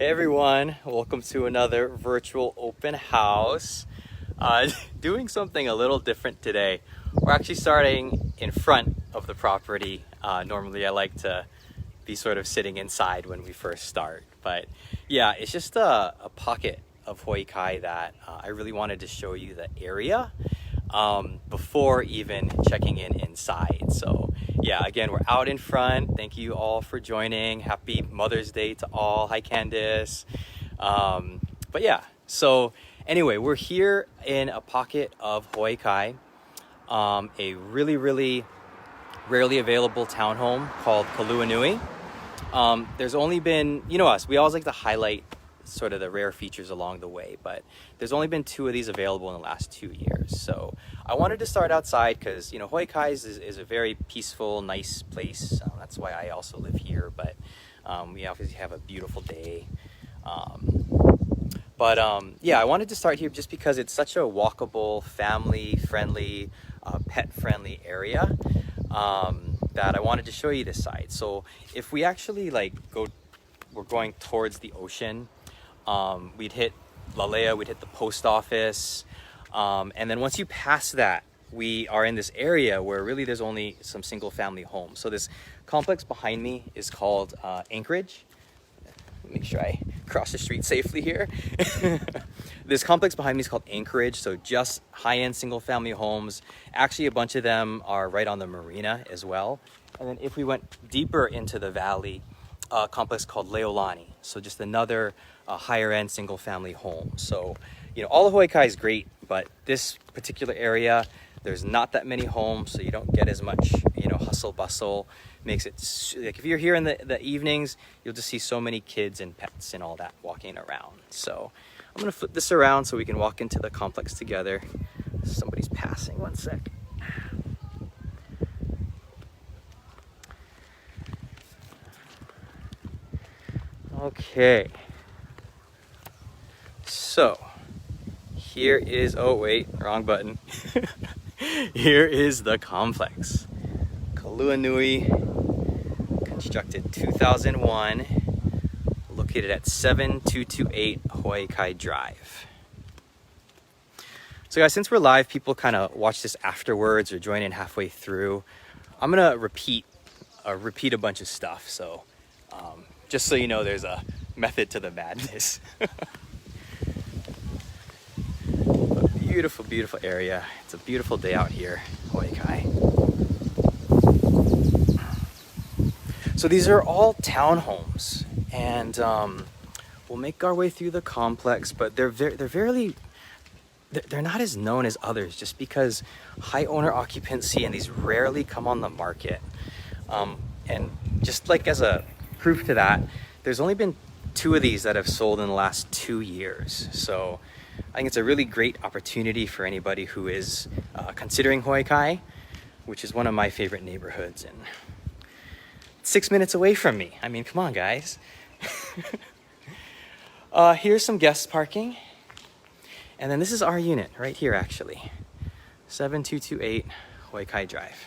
Hey everyone, welcome to another virtual open house. Doing something a little different today. We're actually starting in front of the property. Normally I like to be sort of sitting inside when we first start. But yeah, it's just a pocket of Hawaii Kai that I really wanted to show you the area before even checking in inside. So yeah, again, we're out in front. Thank you all for joining. Happy Mother's Day to all. Hi, Candice. But yeah, so anyway, we're here in a pocket of Hawaii Kai, a really rarely available townhome called Kaluanui. There's only been, you know us, we always like to highlight sort of the rare features along the way, but there's only been 2 of these available in the last 2 years. So I wanted to start outside because, you know, Hawaii Kai is a very peaceful, nice place. That's why I also live here, but we obviously have a beautiful day. Yeah, I wanted to start here just because it's such a walkable, family-friendly, pet-friendly area that I wanted to show you this side. So if we actually we're going towards the ocean, we'd hit Lalea, we'd hit the post office, and then once you pass that, we are in this area where really there's only some single family homes. So this complex behind me is called Anchorage. Make sure I cross the street safely here. This complex behind me is called Anchorage, so just high-end single-family homes. Actually, a bunch of them are right on the marina as well. And then if we went deeper into the valley, a complex called Leolani, so just another higher-end single-family home. So, you know, all of Hawaii Kai is great, but this particular area, there's not that many homes, so you don't get as much, you know, hustle bustle. Makes it like if you're here in the evenings, you'll just see so many kids and pets and all that walking around. So I'm gonna flip this around so we can walk into the complex together. Somebody's passing, one sec. Okay, so here is, oh wait, wrong button. Here is the complex. Kaluanui, constructed 2001, located at 7228 Hawaii Kai Drive. So guys, since we're live, people kind of watch this afterwards or join in halfway through. I'm gonna repeat a bunch of stuff. So just so you know, there's a method to the madness. Beautiful, beautiful area. It's a beautiful day out here, Hawaii Kai. So these are all townhomes, and we'll make our way through the complex, but they're not as known as others just because high owner occupancy, and these rarely come on the market. And just like as a proof to that, there's only been 2 of these that have sold in the last 2 years. So I think it's a really great opportunity for anybody who is considering Hawaii Kai, which is one of my favorite neighborhoods, and 6 minutes away from me. I mean, come on, guys. Here's some guest parking. And then this is our unit right here, actually. 7228 Hawaii Kai Drive.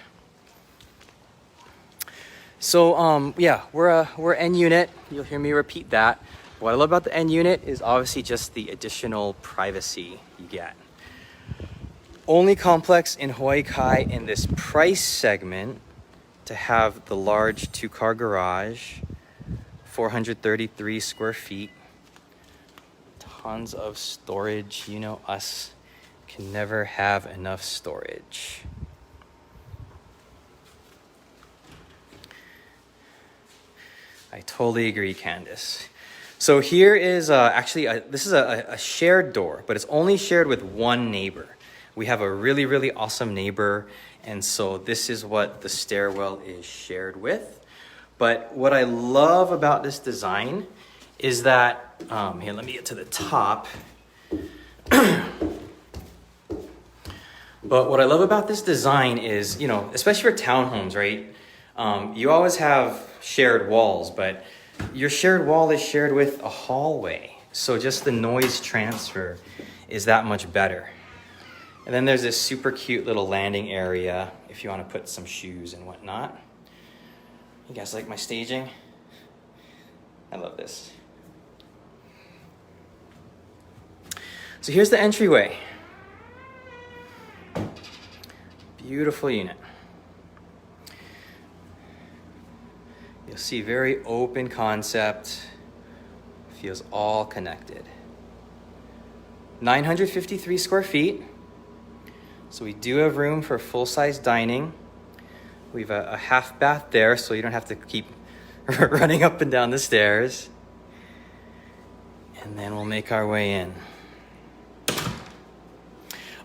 So, yeah, we're N unit. You'll hear me repeat that. What I love about the N unit is obviously just the additional privacy you get. Only complex in Hawaii Kai in this price segment to have the large 2-car garage, 433 square feet, tons of storage. You know us, can never have enough storage. I totally agree, Candice. So here is this is a shared door, but it's only shared with one neighbor. We have a really awesome neighbor, and so this is what the stairwell is shared with. But what I love about this design is that, here, let me get to the top. But what I love about this design is, you know, especially for townhomes, right? You always have shared walls, but your shared wall is shared with a hallway. So just the noise transfer is that much better. And then there's this super cute little landing area if you want to put some shoes and whatnot. You guys like my staging? I love this. So here's the entryway. Beautiful unit. You'll see very open concept. Feels all connected. 953 square feet. So we do have room for full-size dining. We have a half bath there, so you don't have to keep running up and down the stairs. And then we'll make our way in.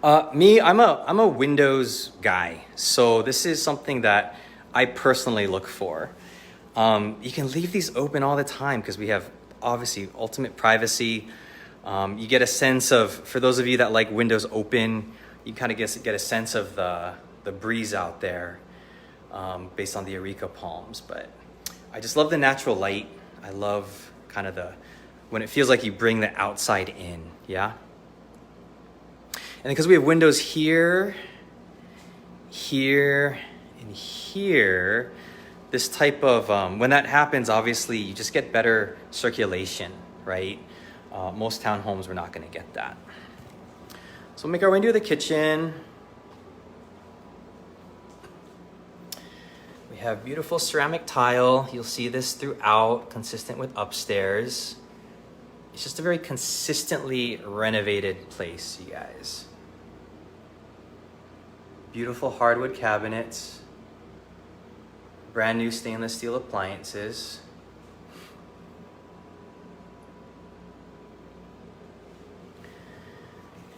I'm a Windows guy, so this is something that I personally look for. You can leave these open all the time because we have obviously ultimate privacy. You get a sense of, for those of you that like windows open, you kind of get a sense of the breeze out there based on the Areca palms. But I just love the natural light. I love kind of when it feels like you bring the outside in, yeah? And because we have windows here, here, and here, this type of, when that happens, obviously, you just get better circulation, right? Most townhomes, we're not gonna get that. So we'll make our way into the kitchen. We have beautiful ceramic tile. You'll see this throughout, consistent with upstairs. It's just a very consistently renovated place, you guys. Beautiful hardwood cabinets. Brand new stainless steel appliances.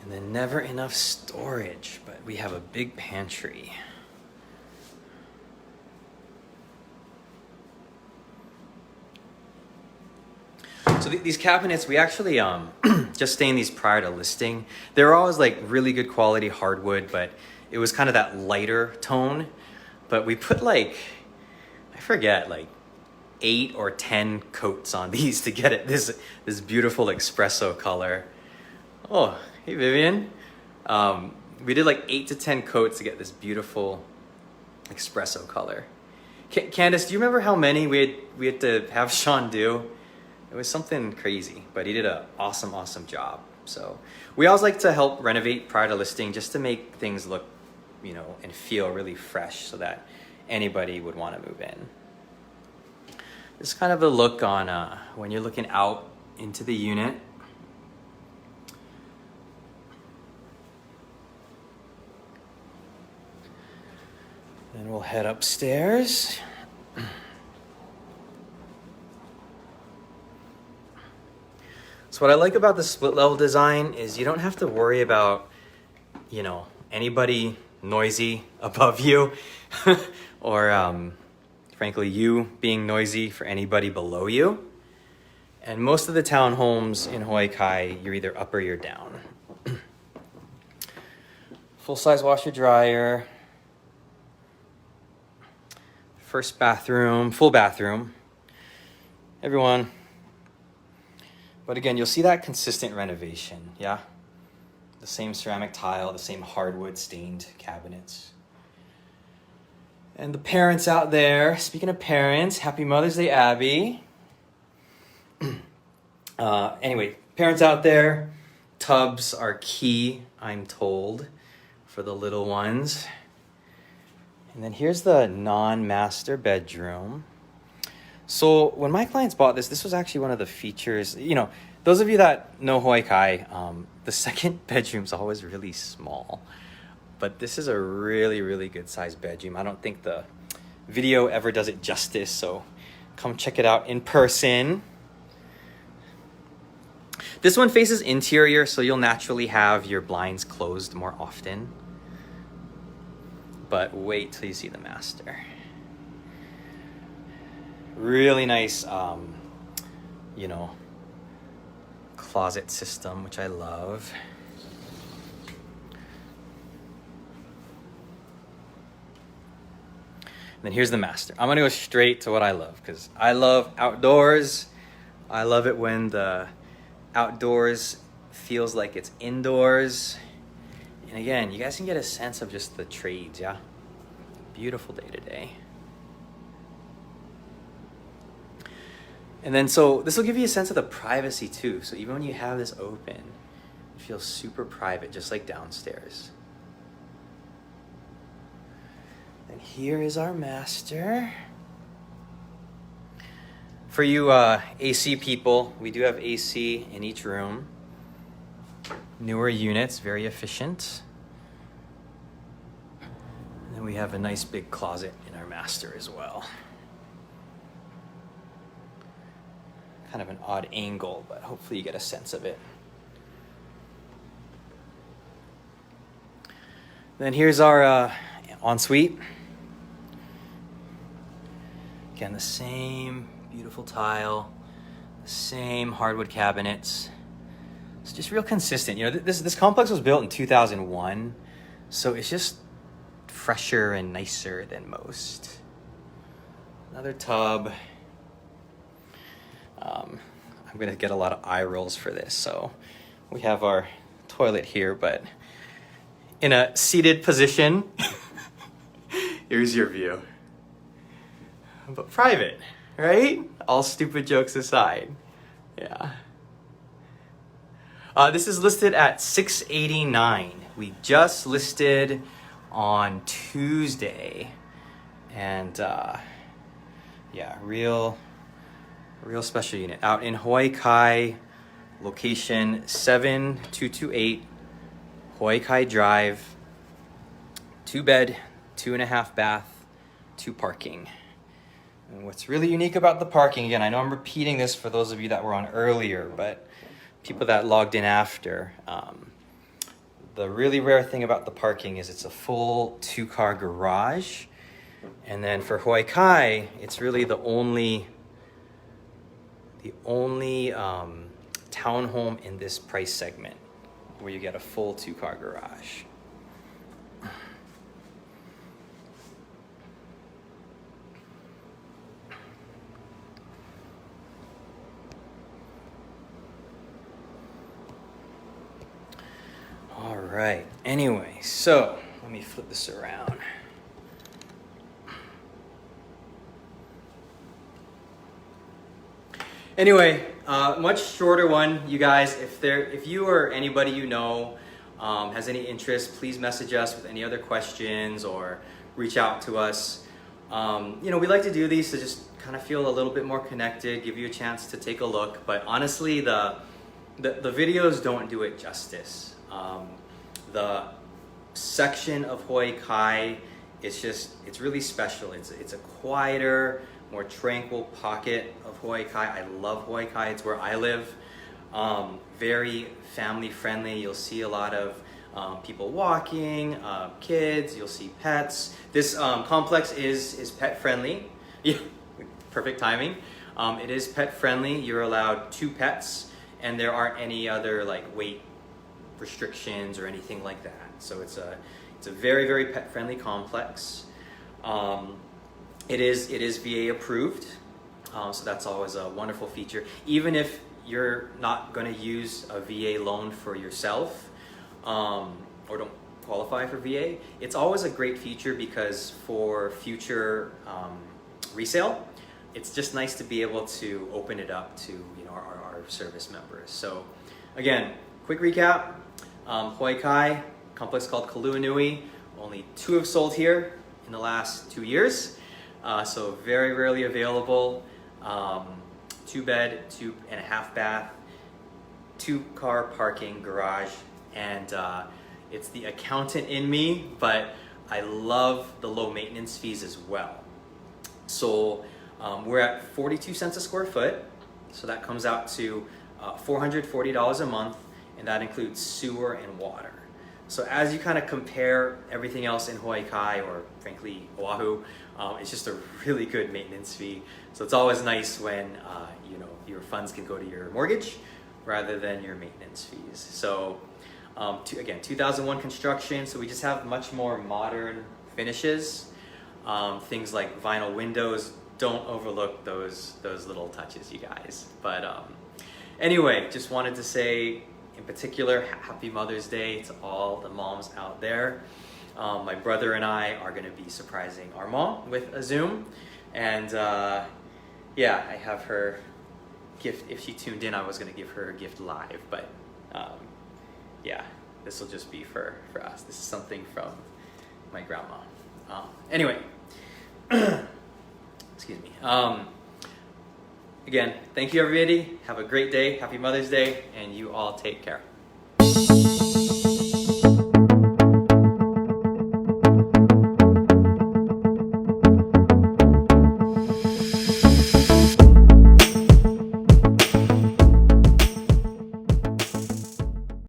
And then never enough storage, but we have a big pantry. So these cabinets, we actually just stained these prior to listing. They were always like really good quality hardwood, but it was kind of that lighter tone. But we put like, I forget, like 8 or 10 coats on these to get it this beautiful espresso color. Oh, hey Vivian. We did like 8 to 10 coats to get this beautiful espresso color. Candace, do you remember how many we had to have Sean do? It was something crazy, but he did an awesome job. So we always like to help renovate prior to listing just to make things look, you know, and feel really fresh so that anybody would want to move in. This is kind of a look on when you're looking out into the unit. Then we'll head upstairs. So what I like about the split level design is you don't have to worry about, you know, anybody noisy above you or frankly you being noisy for anybody below you. And most of the townhomes in Hawaii Kai, you're either up or you're down. Full-size washer dryer. First bathroom, full bathroom. Everyone. But again, you'll see that consistent renovation, yeah? The same ceramic tile, the same hardwood stained cabinets. And the parents out there, speaking of parents, happy Mother's Day, Abby. Anyway, parents out there, tubs are key, I'm told, for the little ones. And then here's the non-master bedroom. So when my clients bought this was actually one of the features. You know, those of you that know Hawaii Kai, the second bedroom's always really small. But this is a really good sized bedroom. I don't think the video ever does it justice, so come check it out in person. This one faces interior, so you'll naturally have your blinds closed more often. But wait till you see the master. Really nice, you know, closet system, which I love. And then here's the master. I'm gonna go straight to what I love, because I love outdoors. I love it when the outdoors feels like it's indoors. And again, you guys can get a sense of just the trades, yeah? Beautiful day today. And then, so this will give you a sense of the privacy too. So even when you have this open, It feels super private, just like downstairs. And here is our master. For you AC people, we do have AC in each room. Newer units, very efficient. And then we have a nice big closet in our master as well. Kind of an odd angle, but hopefully you get a sense of it. Then here's our ensuite. Again, the same beautiful tile, the same hardwood cabinets. It's just real consistent. You know, this complex was built in 2001, so it's just fresher and nicer than most. Another tub. I'm gonna get a lot of eye rolls for this. So we have our toilet here, but in a seated position. Here's your view. But private, right? All stupid jokes aside. Yeah. This is listed at $689. We just listed on Tuesday. And yeah, real special unit. Out in Hawaii Kai, location 7228 Hawaii Kai Drive. 2-bed, 2.5 bath, 2 parking. And what's really unique about the parking, again, I know I'm repeating this for those of you that were on earlier, but people that logged in after, the really rare thing about the parking is it's a full 2-car garage. And then for Hawaii Kai, it's really the only townhome in this price segment where you get a full 2-car garage. All right, anyway, so let me flip this around. Anyway, much shorter one, you guys. If you or anybody you know has any interest, please message us with any other questions or reach out to us. You know, we like to do these to just kind of feel a little bit more connected, give you a chance to take a look. But honestly, the videos don't do it justice. The section of Hawaii Kai, it's really special. It's a quieter, more tranquil pocket of Hawaii Kai. I love Hawaii Kai. It's where I live. Very family friendly. You'll see a lot of people walking, kids. You'll see pets. This complex is pet friendly. Yeah, perfect timing. It is pet friendly. You're allowed 2 pets, and there aren't any other like weight restrictions or anything like that. So it's a very, very pet friendly complex. It is VA approved, so that's always a wonderful feature. Even if you're not going to use a VA loan for yourself or don't qualify for VA, it's always a great feature because for future resale, it's just nice to be able to open it up to our service members. So again, quick recap. Hawaii Kai, complex called Kaluanui. Only 2 have sold here in the last 2 years. So very rarely available. 2-bed, 2.5 bath, 2-car parking garage. And it's the accountant in me, but I love the low maintenance fees as well. So we're at 42 cents a square foot. So that comes out to $440 a month. And that includes sewer and water. So as you kind of compare everything else in Hawaii Kai, or frankly Oahu, it's just a really good maintenance fee. So it's always nice when your funds can go to your mortgage rather than your maintenance fees. So again, 2001 construction. So we just have much more modern finishes. Things like vinyl windows. Don't overlook those little touches, you guys. But anyway, just wanted to say, in particular, happy Mother's Day to all the moms out there. My brother and I are going to be surprising our mom with a Zoom. And yeah, I have her gift. If she tuned in, I was going to give her a gift live. But yeah, this will just be for us. This is something from my grandma. Anyway, excuse me. Again, thank you everybody. Have a great day. Happy Mother's Day, and you all take care.